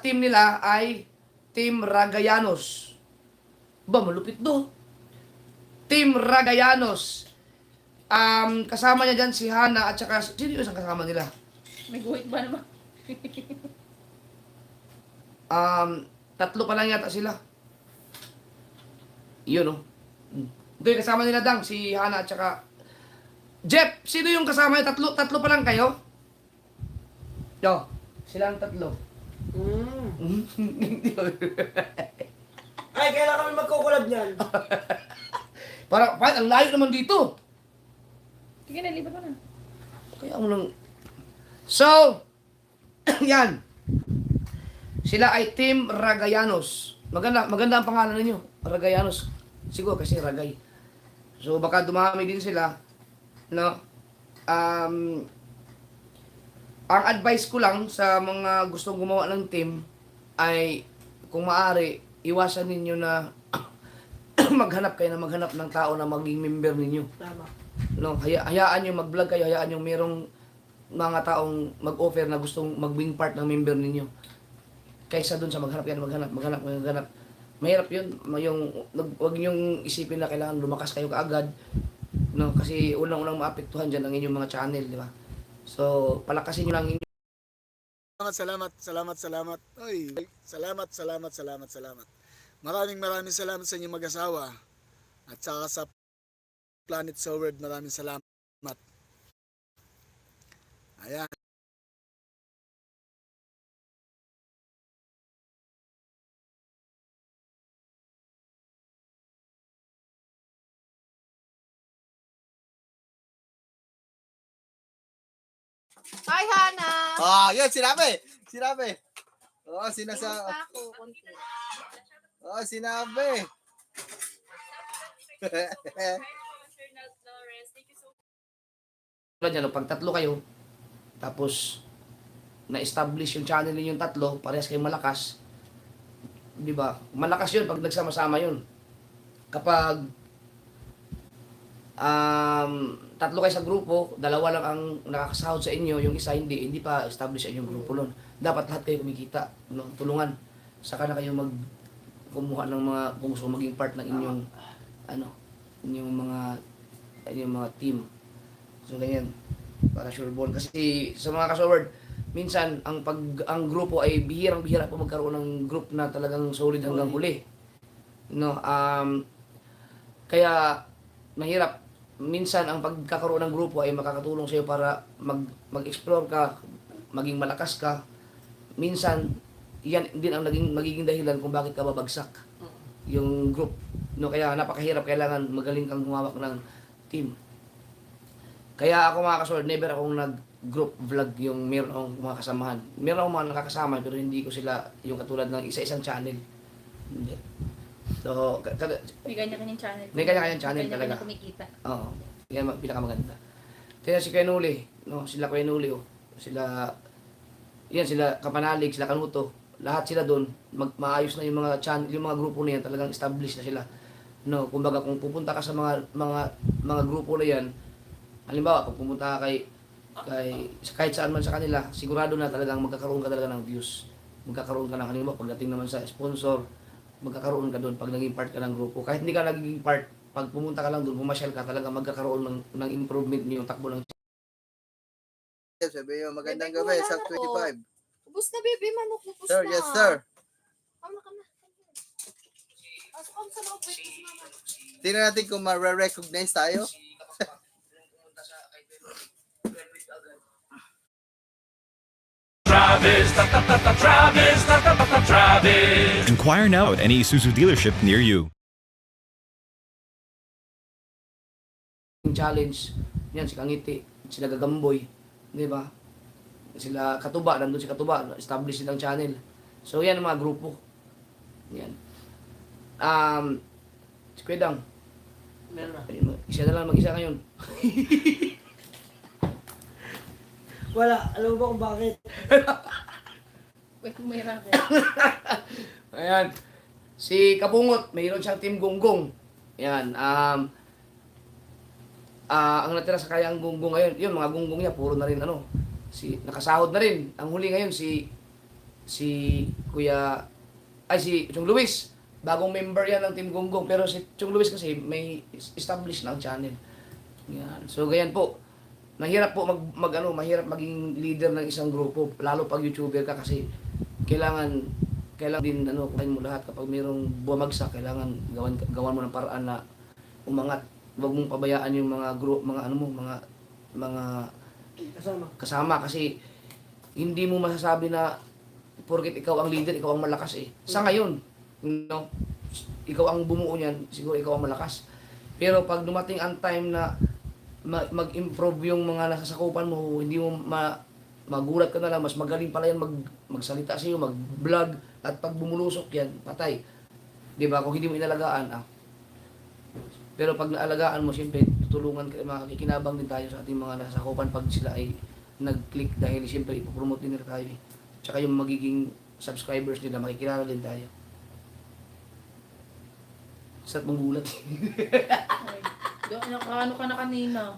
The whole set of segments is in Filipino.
team nila ay Team Ragallanos. Ba, malupit do. Team Ragallanos. Kasama niya dyan si Hana at saka, sino yung isang kasama nila? May guhit ba naman? Tatlo pa lang yata sila. Yun, oh. Ito yung kasama nila, Dang, si Hana at saka Jeff, sino yung kasama niya? Tatlo pa lang kayo? Yo, silang tatlo. Ay, kailan kami magkukulab niyan? Parang, ang layo naman dito. Sige na, lipat mo na. Kaya mo nang... So, yan. Sila ay Team Ragallanos. Maganda ang pangalan ninyo. Ragallanos. Siguro kasi Ragay. So, baka dumami din sila. No? Ang advice ko lang sa mga gustong gumawa ng team ay kung maaari, iwasan ninyo na maghanap ng tao na maging member ninyo. Tama. No, hayaan nyo mag-vlog kayo, hayaan nyo merong mga taong mag-offer na gustong maging part ng member ninyo. Kaysa dun sa maghanap. Mahirap yun. Huwag nyong isipin na kailangan lumakas kayo kaagad. No, kasi unang-unang maapektuhan dyan ang inyong mga channel, di ba? So, palakasin nyo lang inyo. Salamat. Oy, salamat. Maraming salamat sa inyong mag-asawa. At saka sa Planet Soward, maraming salamat. Ayan. Hi, Hana! Yun, sinabi. Oo, Kamusta ako? Konti. Sinabi. Tulad yan, no, pag tatlo kayo, tapos na-establish yung channel ninyong tatlo, parehas kayong malakas, di ba? Malakas yun pag nagsama-sama yun. Kapag tatlo kayo sa grupo, dalawa lang ang nakakasahod sa inyo, yung isa hindi pa establish ang inyong grupo nun. Dapat lahat kayo kumikita, no? Tulungan. Saka na kayo kumuha ng mga, kung gusto maging part ng inyong, inyong mga team. So, ganyan. Para sure ball. Kasi sa mga kasoward, minsan, ang grupo ay bihirang-bihira po magkaroon ng group na talagang solid hanggang huli. No, kaya, mahirap. Minsan, ang pagkakaroon ng grupo ay makakatulong sa iyo para mag-explore ka, maging malakas ka. Minsan, yan din ang magiging dahilan kung bakit ka babagsak. Yung group. No, kaya napakahirap, kailangan magaling kang humawak ng team. Kaya ako mga kasword, never akong nag-group vlog yung meron akong mga kasamahan. Meron akong mga nakakasama pero hindi ko sila yung katulad ng isa-isang channel. Hindi. So, May kanya-kanyang channel. May kanya-kanyang channel talaga. Kanya-kanyang kumikita. Oo. Yan ang pinakamaganda. Kaya si Kuya Nuli, no, sila Kuya Nuli, oh. Sila Kapanalig, sila Kanuto. Lahat sila doon, maayos na yung mga channel, yung mga grupo na yan, talagang established na sila. No, kumbaga kung pupunta ka sa mga grupo na yan, halimbawa, kung pumunta ka kahit saan man sa kanila, sigurado na talagang magkakaroon ka talaga ng views. Magkakaroon ka ng, halimbawa, pagdating naman sa sponsor, magkakaroon ka doon pag naging part ka ng grupo. Kahit hindi ka naging part, pag pumunta ka lang doon, pumasyal ka, talaga magkakaroon ng improvement yung takbo ng Sabi nyo, magandang gabi, sa 25. Ubus na, baby. Manok, ubus Sir, na. yes sir. Kama ka na. Pasok ka sa loob. Wait, mama. Tingnan natin kung ma-recognize tayo. Travis. Inquire now at any Isuzu dealership near you. challenge. Yan, si Kangiti, sila Gagamboy, di ba? Sila Katuba, nandun si Katuba, establish silang channel. So, yan ang mga grupo. Yan. Si Kwedang, Meron na. isa na lang mag-isa ngayon. Wala. Alam mo ba kung bakit? Wait, may racket. Ayan. Si Kabungot, mayroon siyang team gonggong. Yan. Ang natira sa kayang gonggong ngayon, yun, mga gonggong niya, puro na rin, nakasahod na rin. Ang huli ngayon, si si si Chong Luis. Bagong member yan ng Team Gonggong. Pero si Chong Luis kasi may established na ang channel. Yan. So, ganyan po. Mahirap po mahirap maging leader ng isang grupo. Lalo pag YouTuber ka kasi kailangan din kuhain mo lahat kapag mayroong bumagsak, kailangan gawan mo ng paraan na umangat. Huwag mong pabayaan yung mga mga kasama kasi hindi mo masasabi na porket ikaw ang leader, ikaw ang malakas eh. Sa ngayon, ikaw ang bumuo niyan, siguro ikaw ang malakas. Pero pag dumating ang time na mag-improve yung mga nasa sakupan mo, hindi mo magulat ka na lang, mas magaling pala yan magsalita sa iyo, mag-vlog, at pag bumulusok yan, patay. 'Di ba? Kung hindi mo inalagaan, Pero pag naalagaan mo, siyempre, tutulungan ka, makikinabang din tayo sa ating mga nasasakupan pag sila ay nag-click dahil siyempre ipopromote din nila tayo. Tsaka yung magiging subscribers nila, makikilala din tayo. Sarap mong gulat. Ano ka na kanina?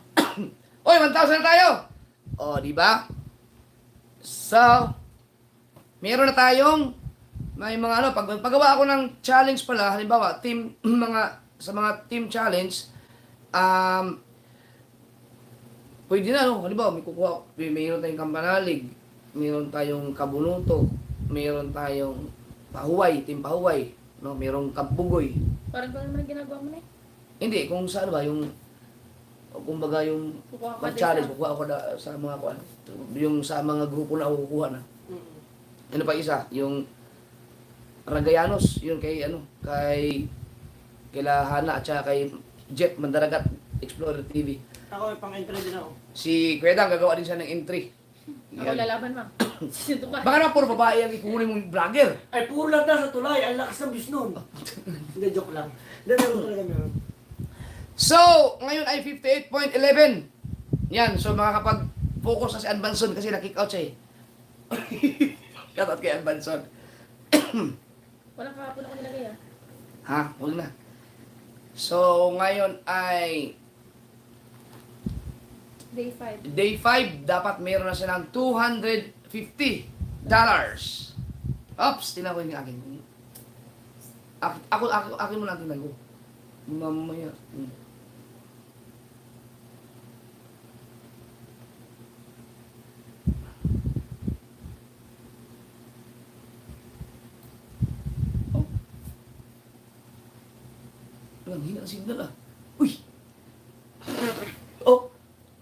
Oy, 1,000 na tayo! O, di ba? So, meron na tayong may mga paggawa ako ng challenge pala, halimbawa, sa mga team challenge, pwede na, halimbawa, mayroon tayong kampanalig, mayroon tayong kabunuto, mayroon tayong team pahuway, mayroong kampugoy. Parang ba naman ginagawa mo na eh? Hindi, kung saan ba, kumbaga yung Kukuha ka challenge, kukuha ako sa mga yung sa mga grupo na kukuha na. Ano pa isa, yung Ragayanos, yun kay Hana at saka kay Jet Mandaragat Explorer TV. Ako may pang-entry din ako. Si Kuya Dang gagawa din siya ng entry. Ako lalaban ma. Sino ka? Baka naman puro babae ang ikukunin mong vlogger. Ay, puro lang na sa tulay. Ang lakas ng bis nun. Hindi, joke lang. Hindi, meron talaga meron. So, ngayon ay 58.11. Yan, so makakapag-focus na si Anbanson kasi na-kick out siya eh. Shoutout kay Anbanson. Walang kahapon ako nilagay Huwag na. So, ngayon ay Day 5. Day 5, dapat meron na silang $250. Oops, tingnan ko yung akin. Akin mo lang tingnan ko. Mamaya. Oh. Ang hina ang signal Uy! Oh!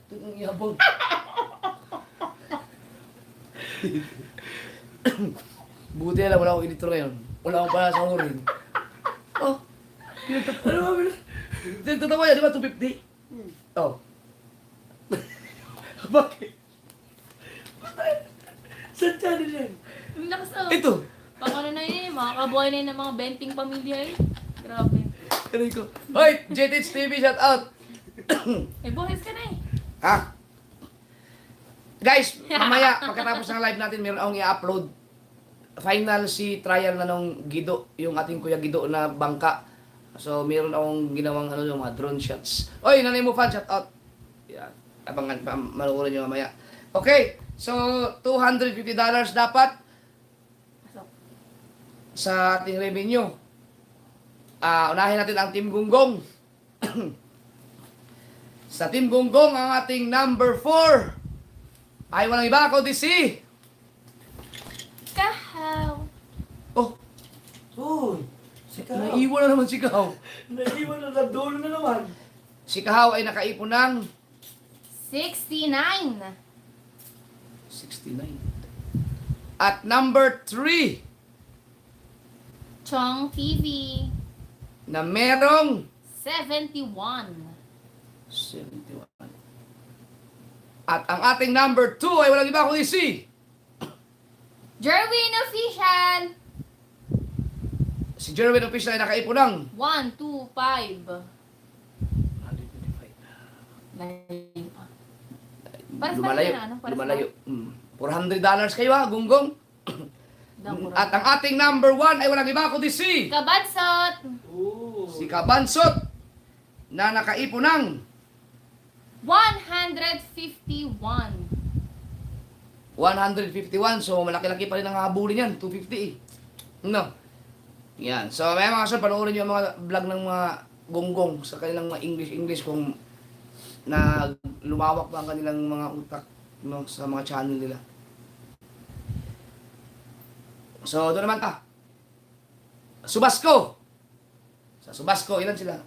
Ito ang yabang. Buti na lang, wala akong editor ngayon. Wala akong pala sa hurin. Oh! Ano ba? Totoo yan, di ba? 250? Oh. Bakit? Saan channel yan? Ang lakas oh. Ito! Pang ano na yun, mga kabuhay na yun ng mga benting pamilya eh. Grabe. Ano ko? Hoy! JTH TV, shout out! Buhes ka na eh. Guys, mamaya, pagkatapos ng live natin, meron akong i-upload. Final trial na nung Gido, yung ating Kuya Gido na bangka. So, meron akong ginawang yung mga drone shots. Oy, nanay mo fan, shout out. Yan. Abangan, manukulan nyo mamaya. Okay, so $250 dapat sa ating revenue. Unahin natin ang Team Gonggong. Sa Team Gonggong, ang ating number 4 ay walang iba kundi si Kahaw. Oh, Uy, si Kahaw. naiwan na naman si Kahaw. Naiwan na na, dulo na naman. Si Kahaw ay nakaipon ng 69. 69. At number 3 Chong TV. na merong 71. 71. At ang ating number 2 ay walang iba kundi si Jerwin Official. si Jerwin Official ay nakaipon ng 125. Layo pa. Parang lumalayo. parang ano, parang Lumalayo. $400 kayo Gonggong. Damura. At ang ating number 1 ay walang iba kundi si Kabansot. Oo. Kabansot na nakaipon ng 151. 151. So, malaki-laki pa rin ang habulin yan. 250 eh. No? Yan. So, may mga kasunod, panoorin nyo ang mga vlog ng mga gonggong sa kanilang mga English kung na lumawak pa ang kanilang mga utak, no, sa mga channel nila. So, doon naman ta. Subasco. Sa Subasco, ilan sila?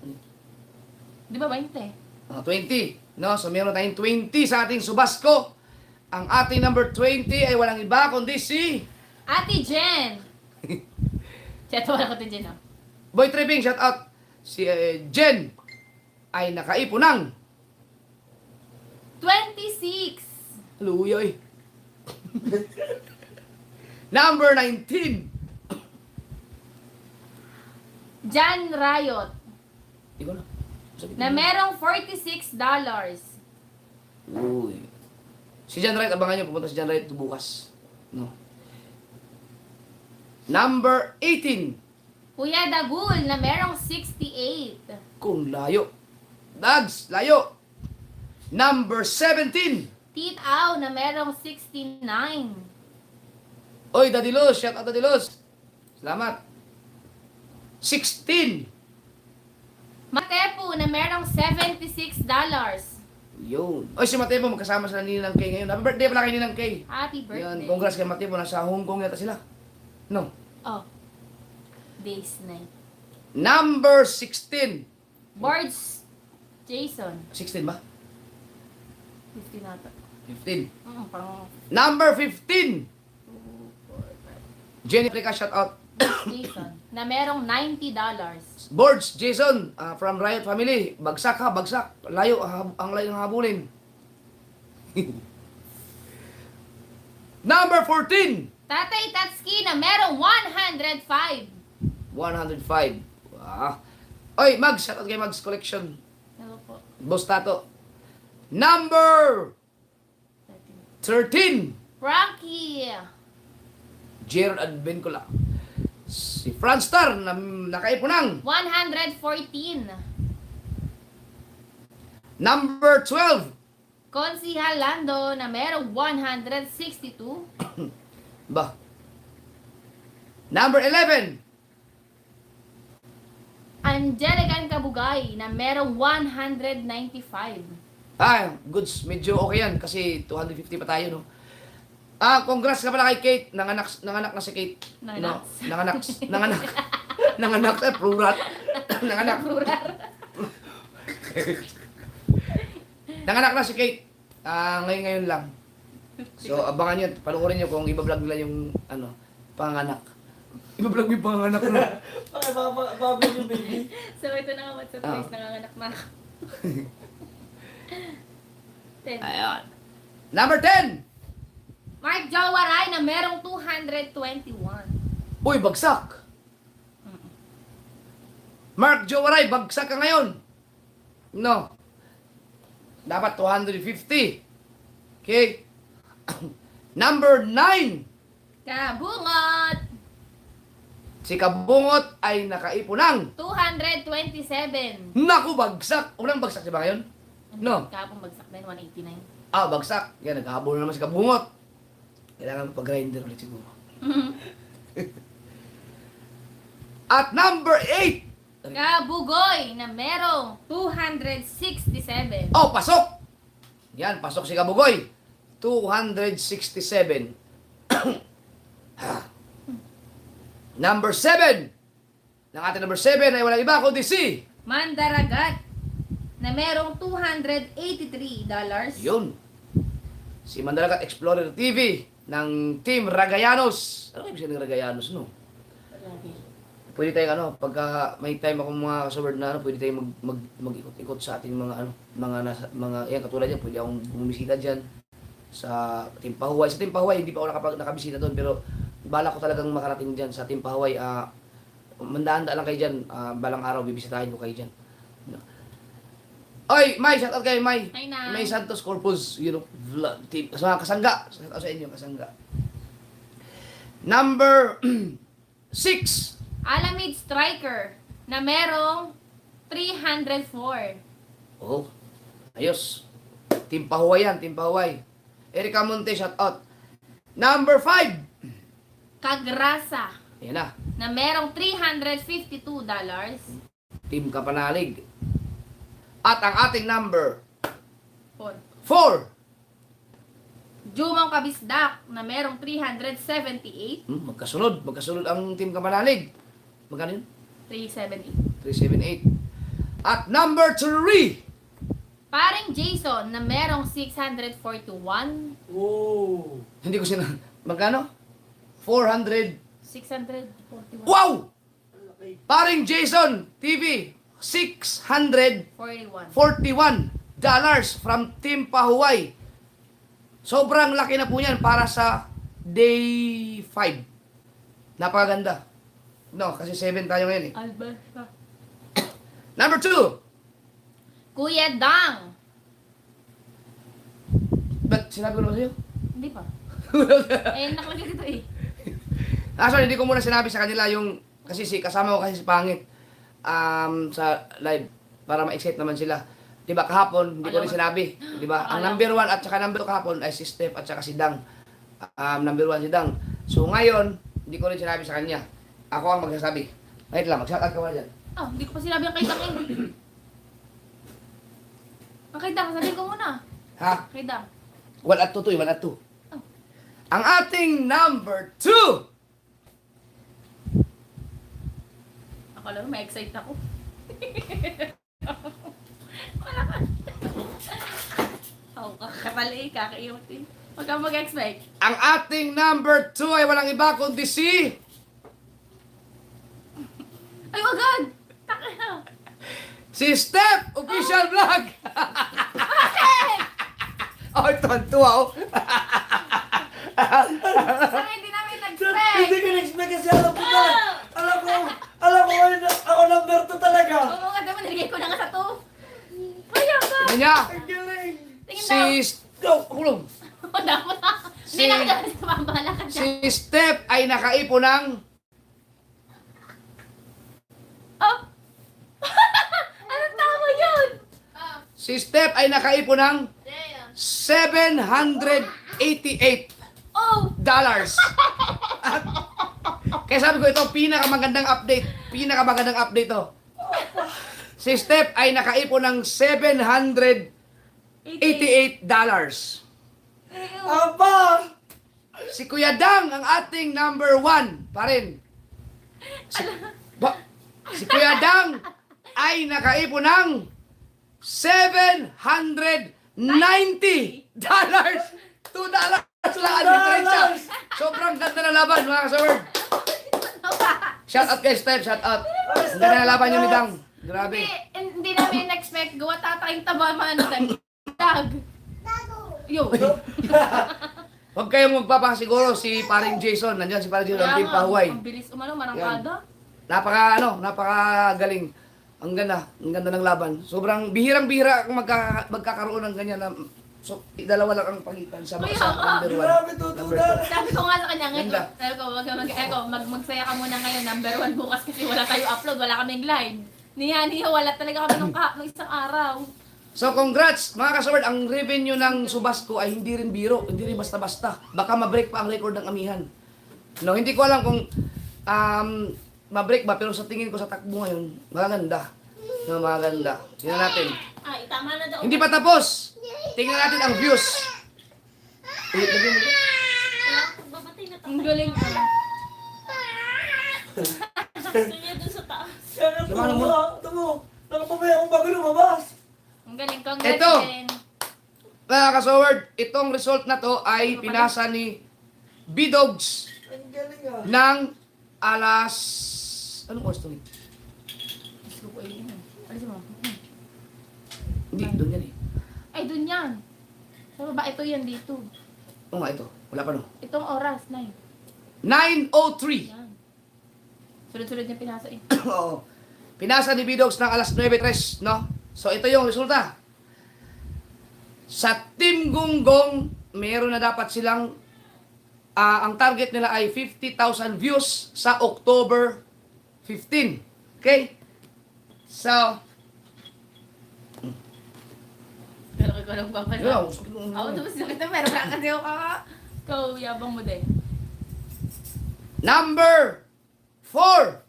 Di ba 20? 20. No? So, meron tayong 20 sa ating Subasco. Ang ating number 20 ay walang iba kundi si Ate Jen! Chat, wala ko Jen, ah. Boy Tripping, shout out. Si Jen ay nakaipon ng 26! Luyoy. Number 19. Jan Riot, Di ko na. Sabi ko na merong $46. Uy. Si John Wright, abangan nyo, pupunta si John Wright bukas. No. Number 18. Kuya Dagul, na merong 68. Kung layo. Dags, layo. Number 17. Tit Au, na merong 69. Oy, Daddy Luz, shout out Daddy Luz. Salamat. 16. Matepu, na merong $76. Yun. Oy, si Matepo, magkasama sila ni Ninang Kay ngayon. Happy birthday pala kay Ninang Kay. Happy Yan, birthday. congrats kay Matepo. Nasa Hong Kong yata sila. No. Oh. Days night. Number 16. Boards, Jason. 16 ba? 50 nata. 15. Parang Number 15. Jenny Plica, shout out. Jason. Na merong $90. Boards, Jason, from Riot Family. Bagsak ha, bagsak. Layo, ang layo ng habulin. Number 14. Tatay Tatski, na merong 105. 105. Wow. Oy, Mags, shout out kay Mags Collection. Hello po. Boss Tato. Number 13. Frankie. Gerald Advincula. Si Franstar, na nakaipon ng 114. number 12. Konsihal Lando, na merong 162. Ba? Number 11. Angelican Kabugay, na merong 195. Goods. Medyo okay yan kasi 250 pa tayo, no? Congrats ka pala kay Kate. Nanganak na si Kate. No? Nanganak. Plural. Nanganak. Nanganak na si Kate. Ngayon lang. So, abangan nyo. Panukurin nyo kung ibablog nila yung, panganak. Ibablog mo yung panganak na. Pabi yung baby. So, ito na nga, what's up guys, nanganganak na ako. 10. Ayan. Number 10. Mark Jawaray, na merong 221. Uy, bagsak. Mark Jowaray, bagsak ka ngayon. No. Dapat 250. Okay. Number 9. Kabungot, Si Kabungot ay nakaipon ng 227. naku, bagsak. Unang bagsak siya ba ngayon? No. Kapong bagsak din, 189. Bagsak. Yan, naghahabol na naman si Kabungot. Kailangan pag-grinder ulit siguro. At number 8. Kabugoy, na merong 267. Pasok! Yan, pasok si Kabugoy. 267. Number 7. Ng ating number 7 ay walang iba kundi si Mandaragat, na merong $283. yun. Si Mandalagat Explorer TV ng Team Ragayanos. Ano ibig sabihin ng Ragayanos, no? Pwede tayong pagka may time ako mga kasubard na pwede tayong mag-ikot-ikot sa ating mga yan, katulad yan, pwede akong bumisita dyan sa Timpahuay. Sa Timpahuay, hindi pa ako nakabisita doon, pero bala ko talagang makarating dyan sa Timpahuay. Mandaan-daan lang kayo dyan, balang araw bibisitahin ko kayo dyan. Oy, May, shout out kay May. Hi, Nay. May Santos Corpus, vlog team. Sa mga kasangga. Shout out sa inyo, kasangga. Number 6. Alamid Striker, na merong 304. Oh, ayos. Team Pahuway yan, Team Pahuway. Erika Monte, shout out. Number 5. Kagrasa Ayan na. na merong $352. Team Kapanalig. At ang ating number 4. 4. Jumang Kabisdak na merong 378. Magkasunod ang Team Kapanalig. Magkano yun? 378. 378. At number 3. Paring Jason na merong 641. Oh. Hindi ko magkano? 400. 641. Wow! Malaki. Paring Jason TV, $641 41. from Team Pahuway. Sobrang laki na po yan para sa day 5. Napakaganda. No, kasi 7 tayo ngayon eh. Alberta. Number 2. Kuya Dang. Ba't sinabi ko naman sa'yo? Hindi pa. Eh, nakalagay dito eh. Sorry, hindi ko muna sinabi sa kanila yung, kasi kasama ko kasi si Pangit sa live para ma-excite naman sila. Diba kahapon, hindi ko rin sinabi. Diba? Ang number 1 at saka number 2 kahapon ay si Steph at saka si Dang. Number 1 si Dang. So ngayon, hindi ko rin sinabi sa kanya. Ako ang magsasabi. Wait lang, mag-shoutout ka muna dyan. Oh, hindi ko pa sinabi ang kay Dang eh. Ang kay Dang, sabihin ko muna. Ha? Kay Dang. 1 at 2 to, 1 at 2. Oh. Ang ating number 2. Ako lang, may excite ako. Wala ka. Oh, kakapali, kakaiutin. Huwag kang mag-expect. Ang ating number 2 ay walang iba kundi si Ay, wagad! Taka. si Steph Official Vlog. Oh, ito ang tuwa oh. Saan hindi namin Hindi nag-expect? ko na-expect kasi alam ko ako number 2 talaga. Oo nga naman, nilagay ko na nga sa to. Kaya ka! Tingnan niya. Ang galing. Tingin Si daw. Kulong. Dapat na. Hindi Si- na kita kasi mabala ka Si dyan. Steph ay nakaipon ng Oh! Anong tama yun? si Steph ay nakaipon ng $788. Oh! At, kaya sabi ko ito, pinakamagandang update to. Si Steph ay nakaipon ng $788. Aba! Si Kuya Dang ang ating number 1 pa rin. Si Kuya Dang ay nakaipon ng $790. $2 lang ang diferensya. Sobrang ganda na laban, mga kasaward. Shout out kay Steph, shout out. Ang ganda na laban yun ni Dang. Grabe. Hindi namin expect gawa tatayong taba man dag. Yo. Huwag kayong magpapasiguro si paring Jason. Nandiyan si paring Jason ng Team Pahuway. Ang bilis marangkada. Napakagaling. Ang ganda ng laban. Sobrang bihirang-bihira kung magkakaroon ng ganyan na dalawa lang ang pagitan sa Kaya sa nga. number 1. Grabe, tutunan. Sabi ko nga sa kanya, Ganda. sabi ko, magsaya ka muna ngayon, number 1 bukas kasi wala tayo upload, wala kaming live. Niya, wala talaga kami nung isang araw. So congrats mga kasaward, ang revenue ng Subasco ay hindi rin biro, hindi rin basta-basta. Baka ma-break pa ang record ng amihan. No, hindi ko alam kung ma-break ba, pero sa tingin ko sa takbo ngayon, maganda. No, maganda. Tingnan natin. Ay, tama na daw. Hindi pa tapos. Tingnan natin ang views. Ulit lagyan mo. Ang galing ka. Lumano mo. Ito mo. Nakapamaya akong bago lumabas. Ang galing, congrats Ito. din. Mga kasaward, itong result na to ay pinasa ni B-Dogs Ang galing ah. ng alas... Anong oras to? Gusto ko yun. Alisin mo. Hindi, doon yan eh. Ay, dun yan. Sa baba, ito yan dito. Oo nga, ito. Wala pa no. Itong oras, 9. 9:03. Yan. Sunod-sunod niya pinasa eh. Oo. Pinasa ni B-Dogs ng alas 9:03, no? So, ito yung resulta. Sa Team Gunggong, meron na dapat silang, ang target nila ay 50,000 views sa October 15. Okay? So, Pero ko lang yun papala. lang. Ako tapos nakita, pero wala kasi ako kaka. Ikaw, yabang mo din. Number 4.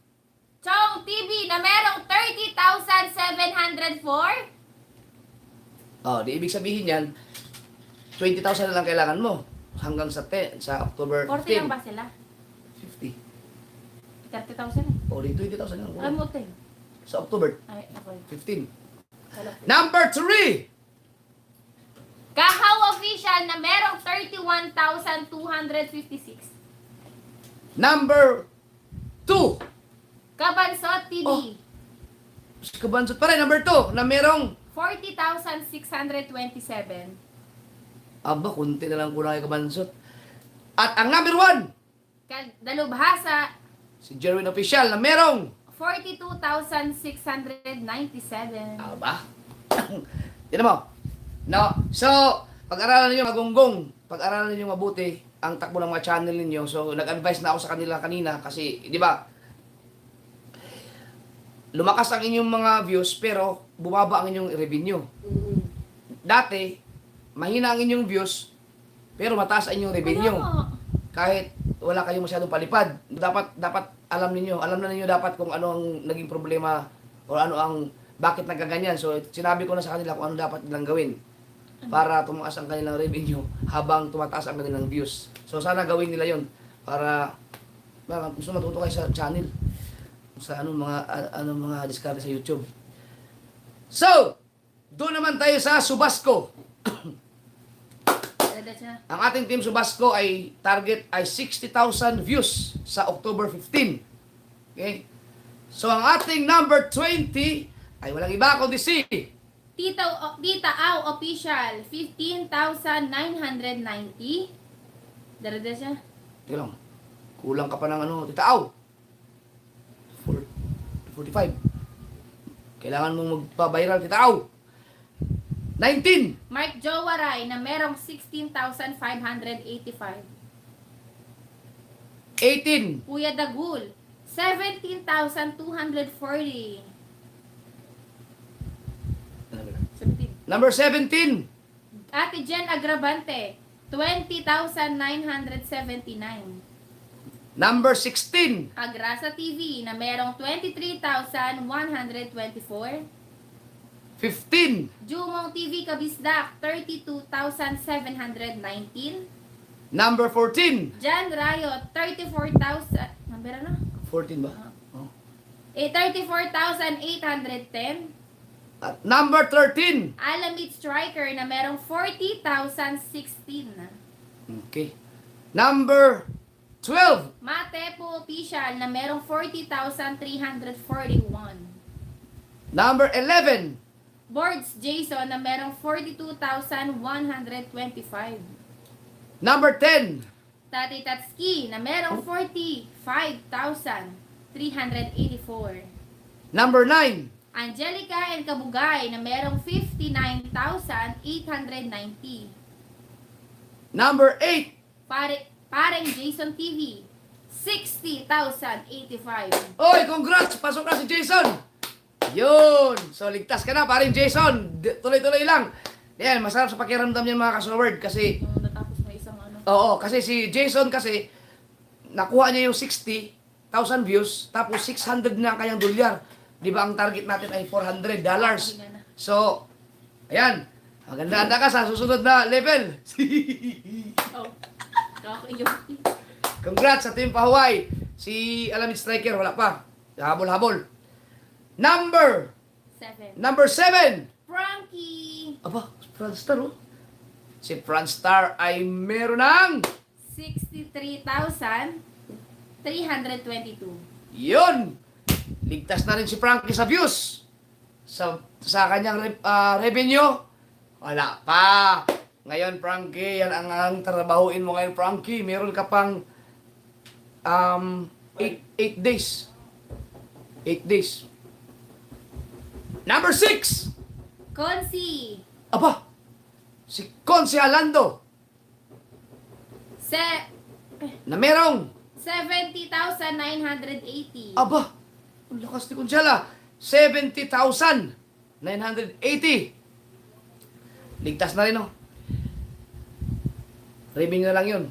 Chong TV na merong 30,704. Oh, di ibig sabihin yan, 20,000 na lang kailangan mo hanggang sa October 40 lang 15. ba sila? 50. 30,000 eh. O, di 20,000 lang. Alam mo, Ting. Sa October Ay, ako. 15. Wala. Number 3. Kahaw Official na merong 31,256. Number 2. Kabansot TV. Oh. Kabansot pa rin. Number 2 na merong 40,627. aba, kunti na lang kulang kay Kabansot. At ang number 1, Dalubhasa, si Jerwin Official na merong 42,697. aba. Yan mo. No. So, pag-aralan niyo magunggong, pag-aralan niyo mabuti ang takbo ng mga channel ninyo. So, nag-advise na ako sa kanila kanina kasi, di ba, lumakas ang inyong mga views pero bumaba ang inyong revenue. Dati, mahina ang inyong views pero mataas ang inyong revenue. Kaya nga. Kahit wala kayong masyadong palipad. Dapat alam na ninyo dapat kung ano ang naging problema o ano ang bakit nagkaganyan. So, sinabi ko na sa kanila kung ano dapat nilang gawin para tumaas ang kanilang revenue habang tumataas ang kanilang views. So, sana gawin nila yon para gusto matuto kayo sa channel sa mga diskarte sa YouTube. So, doon naman tayo sa Subasco. Ang ating team Subasco ay target ay 60,000 views sa October 15. Okay? So, ang ating number 20 ay walang iba kundi si Tita Au Official, 15,990. Darada siya. Teka lang. Kulang ka pa ng Tita Au. 45. Kailangan mong magpa-viral, Tita Au. 19. Mark Jowaray na merong 16,585. 18. Kuya Dagul, 17,240. 17. Number 17. Ate Jen Agrabante, 20,979. Number 16. Agrasa TV na merong 23,124. 15. Jumong TV Kabisdak, 32,719. Number 14. Jan Rayo, 34,000. Number ano? 14 ba? Oh. 34,810. At number 13. Alamid Striker na merong 40,016. Okay. Number 12. Matepo Official na merong 40,341. Number 11. Boards Jason na merong 42,125. Number 10. Tati Tatski na merong 45,384. Number 9. Angelica and Kabugay na merong 59,890. Number 8. Pareng Jason TV, 60,085. Oy, congrats! Pasok na si Jason! Yun! So, ligtas ka na, paring Jason. Tuloy-tuloy lang. Yan, masarap sa pakiramdam yan mga kasoward kasi, Natapos na isang ano. oo, kasi si Jason kasi, nakuha niya yung 60,000 views, tapos 600 na ang kanyang dolyar. Di ba ang target natin ay $400. So, ayan. Maganda-ganda ka sa susunod na level. Oh. Ako Congrats sa Team Pahuway. Si Alamid Striker, wala pa. Habol-habol. Number 7. Frankie, Aba, Franstar oh. Si Franstar ay meron ng 63,322. yun. Ligtas na rin si Frankie sa views. Sa kanyang revenue, wala pa. Ngayon, Frankie, yan ang trabahuin mo ngayon, Frankie. Meron ka pang 8 days. 8 days. Number 6. Konsi, Aba, si Consi Alando na merong, 70,980. aba, ang lakas ni Consiala, 70,980. Ligtas na rin, oh. Revenue na lang yun.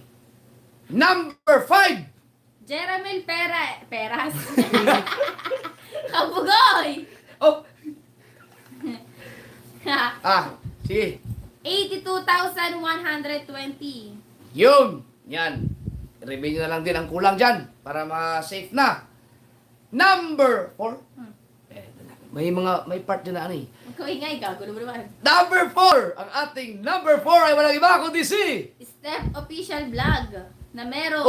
Number 5. Jeramel Peras. Kabugoy. Oh, sige. 82,120. Yun. Yan. Review na lang din ang kulang dyan para ma-safe na. Number 4. May part din na ano eh. Ikaw ingay, gago naman. Number 4. Ang ating number 4 ay walang iba kundi si... Step Official Vlog na meron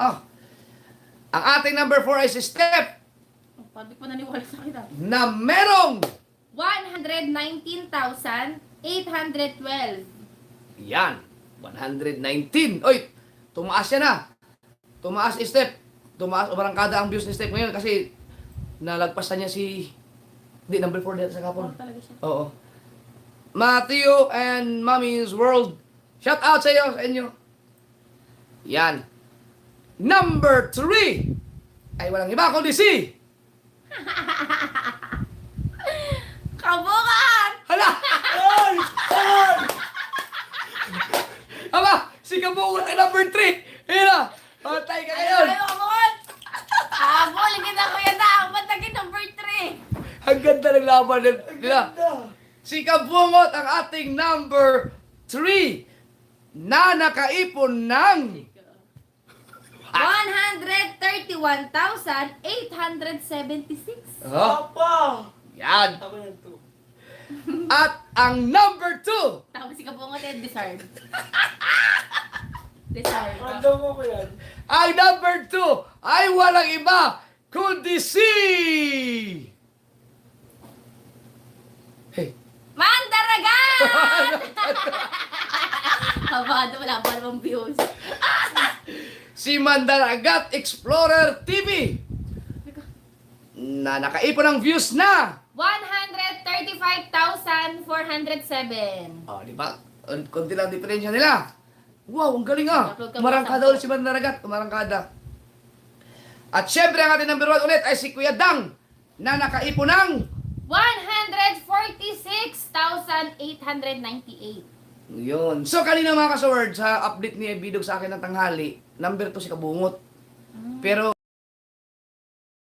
Oh. Ang ating number 4 ay si Step Paano ko naniwala sa akin na merong 119,812. yan, 119. Oy, tumaas siya na. Tumaas si Step. Tumaas o barangkada ang views ni Step ngayon kasi nalagpasan niya si number 4 dito sa kapon. Talaga siya. Oo. Matthew and Mommy's World. Shout out sa iyo, sa inyo. Yan. Number 3 ay walang iba kundi si... Kabukan! Hala! Aba, si Kabungot ay number 3. Ayun na. Patay ka ngayon. Ayaw, kabukan! Habol, kita ko yan na. Matagin number 3. Ang ganda ng laban nila. Si Kabungot ang ating number 3 na nakaipon ng 131,876. Papa! yan. Ako yan to. At ang number 2 Tapos si Kabungot yan, deserve. Deserve. Random mo ko yan. ang number 2 ay walang iba kundi si... Hey. Mandaragat! Habado, wala pa namang views. Si Mandaragat Explorer TV na nakaipon ng views na 135,407. di ba? Konti lang diferensya nila. Wow, ang galing ah. Upload ka Umarangkada muna ulit si Mandaragat. Umarangkada. At syempre, ang ating number 1 ulit ay si Kuya Dang na nakaipon ng 146,898. yun. So, kanina mga kasaward, sa update ni Bidog sa akin ng tanghali, number 2 si Kabungot. Pero